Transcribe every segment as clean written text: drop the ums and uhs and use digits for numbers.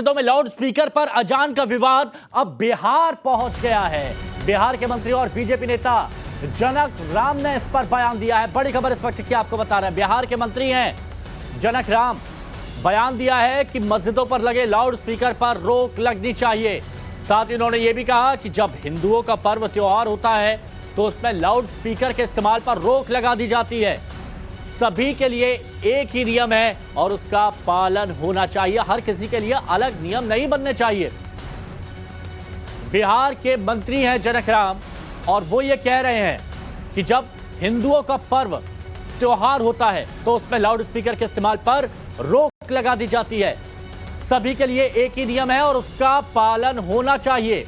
मस्जिदों में loud speaker पर अजान का विवाद अब बिहार पहुंच गया है। बिहार के मंत्री और बीजेपी नेता जनक राम ने इस पर बयान दिया है। बड़ी खबर इस वक्त की आपको बता रहे हैं। बिहार के मंत्री हैं जनक राम, बयान दिया है कि मस्जिदों पर लगे लाउड स्पीकर पर रोक लगनी चाहिए। साथ ही उन्होंने यह भी कहा कि जब हिंदुओं का पर्व त्योहार होता है तो उसमें लाउड स्पीकर के इस्तेमाल पर रोक लगा दी जाती है। सभी के लिए एक ही नियम है और उसका पालन होना चाहिए। हर किसी के लिए अलग नियम नहीं बनने चाहिए। बिहार के मंत्री हैं जनक राम और वो ये कह रहे हैं कि जब हिंदुओं का पर्व त्योहार होता है तो उसमें लाउड स्पीकर के इस्तेमाल पर रोक लगा दी जाती है। सभी के लिए एक ही नियम है और उसका पालन होना चाहिए।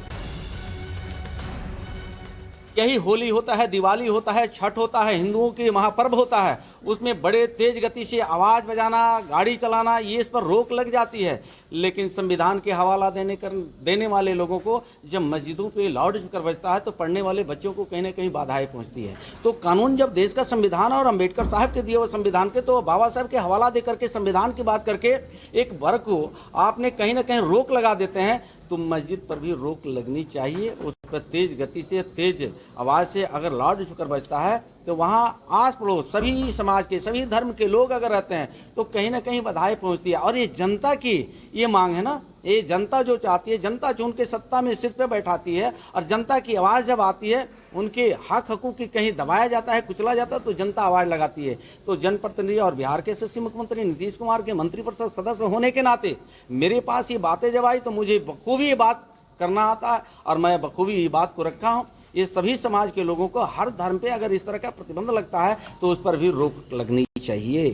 यही होली होता है, दिवाली होता है, छठ होता है, हिंदुओं के महापर्व होता है, उसमें बड़े तेज गति से आवाज़ बजाना, गाड़ी चलाना, ये इस पर रोक लग जाती है। लेकिन संविधान के हवाला देने वाले लोगों को जब मस्जिदों पे लाउड स्पीकर बजता है तो पढ़ने वाले बच्चों को कहीं ना कहीं बाधाएं पहुंचती है। तो कानून जब देश का संविधान और अम्बेडकर साहब के दिए हुए संविधान के, तो बाबा साहब के हवाला दे करके संविधान की बात करके एक वर्ग को आपने कहीं ना कहीं रोक लगा देते हैं। तो मस्जिद पर भी रोक लगनी चाहिए। उस पर तेज गति से, तेज आवाज़ से अगर लाउड स्पीकर बजता है तो वहाँ आस पड़ोस सभी समाज के, सभी धर्म के लोग अगर रहते हैं तो कहीं ना कहीं बाधाएं पहुँचती है। और ये जनता की ये मांग है ना, ये जनता जो चाहती है, जनता जो उनके सत्ता में सिर पे बैठाती है और जनता की आवाज़ जब आती है, उनके हक हकूक़ की कहीं दबाया जाता है, कुचला जाता है, तो जनता आवाज़ लगाती है। तो जनप्रतिनिधि और बिहार के यशस्वी मुख्यमंत्री नीतीश कुमार के मंत्रिपरिषद सदस्य होने के नाते मेरे पास ये बातें जब आई तो मुझे बखूबी ये बात करना आता है और मैं बखूबी ये बात को रखा हूँ। ये सभी समाज के लोगों को हर धर्म पे अगर इस तरह का प्रतिबंध लगता है तो उस पर भी रोक लगनी चाहिए।